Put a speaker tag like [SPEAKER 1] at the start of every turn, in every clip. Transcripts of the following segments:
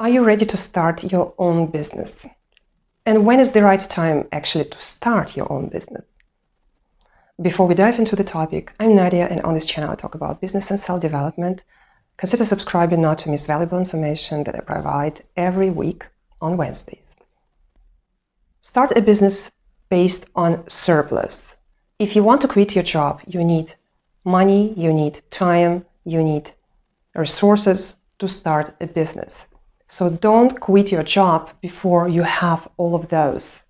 [SPEAKER 1] Are you ready to start your own business? And when is the right time actually to start your own business? Before we dive into the topic, I'm Nadia, and on this channel I talk about business and self-development. Consider subscribing not to miss valuable information that I provide every week on Wednesdays. Start a business based on surplus. If you want to quit your job, you need money, you need time, you need resources to start a business. So don't quit your job before you have all of those.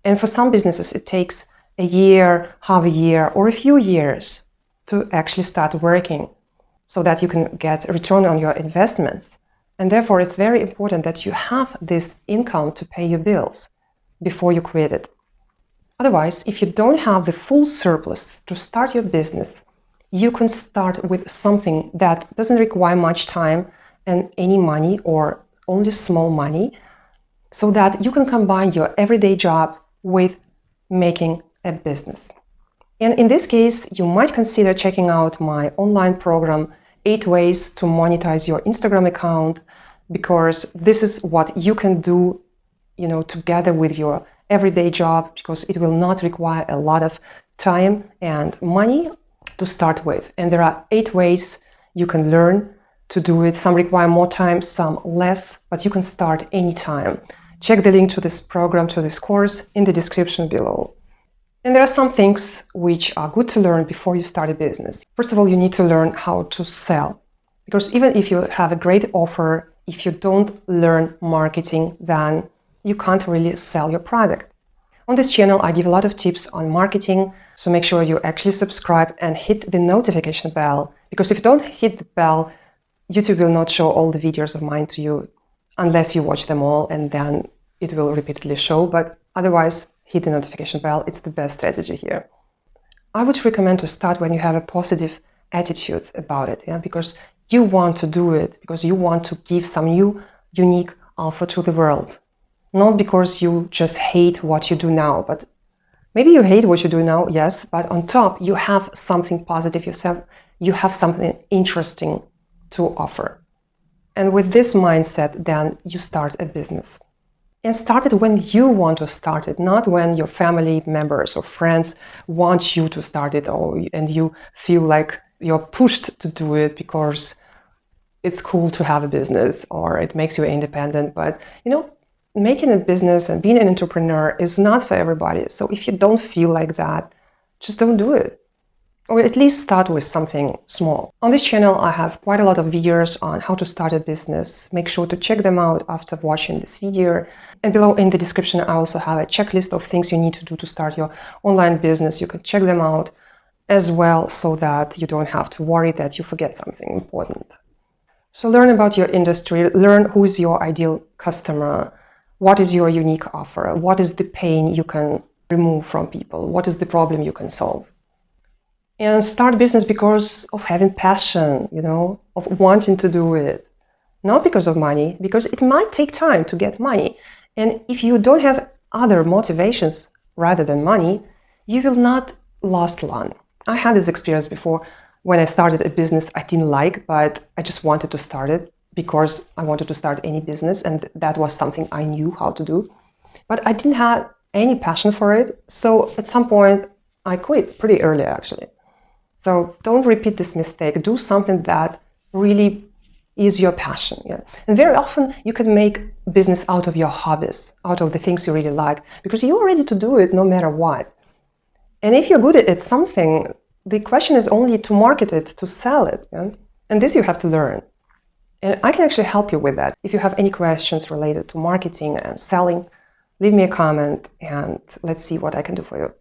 [SPEAKER 1] And for some businesses, it takes a year, half a year, or a few years to actually start working so that you can get a return on your investments. And therefore, it's very important that you have this income to pay your bills before you quit it. Otherwise, if you don't have the full surplus to start your business, you can start with something that doesn't require much time and any money or only small money, so that you can combine your everyday job with making a business. And in this case, you might consider checking out my online program, 8 Ways to Monetize Your Instagram Account, because this is what you can do, together with your everyday job, because it will not require a lot of time and money to start with. And there are 8 ways you can learn to do it. Some require more time, some less, but you can start anytime. Check the link to this program, to this course, in the description below. And there are some things which are good to learn before you start a business. First of all, you need to learn how to sell. Because even if you have a great offer, if you don't learn marketing, then you can't really sell your product. On this channel, I give a lot of tips on marketing, so make sure you actually subscribe and hit the notification bell. Because if you don't hit the bell, YouTube will not show all the videos of mine to you unless you watch them all, and then it will repeatedly show. But otherwise, hit the notification bell. It's the best strategy here. I would recommend to start when you have a positive attitude about it, because you want to do it, because you want to give some new, unique offer to the world. Not because you just hate what you do now, but maybe you hate what you do now, yes, but on top you have something positive yourself, you have something interesting to offer. And with this mindset, then you start a business. And start it when you want to start it, not when your family members or friends want you to start it, and you feel like you're pushed to do it because it's cool to have a business or it makes you independent. But making a business and being an entrepreneur is not for everybody. So if you don't feel like that, just don't do it. Or at least start with something small. On this channel, I have quite a lot of videos on how to start a business. Make sure to check them out after watching this video. And below in the description, I also have a checklist of things you need to do to start your online business. You can check them out as well, so that you don't have to worry that you forget something important. So learn about your industry, learn who is your ideal customer, what is your unique offer, what is the pain you can remove from people, what is the problem you can solve. And start business because of having passion, of wanting to do it. Not because of money, because it might take time to get money. And if you don't have other motivations rather than money, you will not last long. I had this experience before when I started a business I didn't like, but I just wanted to start it because I wanted to start any business, and that was something I knew how to do. But I didn't have any passion for it, so at some point I quit pretty early actually. So don't repeat this mistake. Do something that really is your passion. And very often you can make business out of your hobbies, out of the things you really like, because you're ready to do it no matter what. And if you're good at something, the question is only to market it, to sell it. And this you have to learn. And I can actually help you with that. If you have any questions related to marketing and selling, leave me a comment and let's see what I can do for you.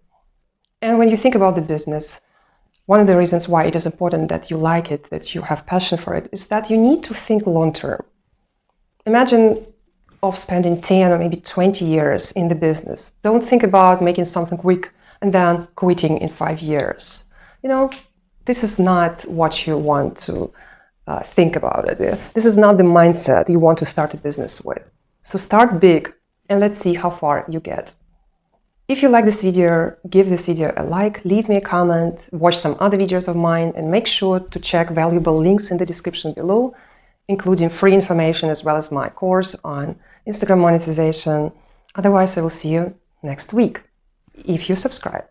[SPEAKER 1] And when you think about the business, one of the reasons why it is important that you like it, that you have passion for it, is that you need to think long-term. Imagine of spending 10 or maybe 20 years in the business. Don't think about making something quick and then quitting in 5 years. This is not what you want to think about it. This is not the mindset you want to start a business with. So start big and let's see how far you get. If you like this video, give this video a like, leave me a comment, watch some other videos of mine, and make sure to check valuable links in the description below including free information as well as my course on Instagram monetization. Otherwise, I will see you next week if you subscribe.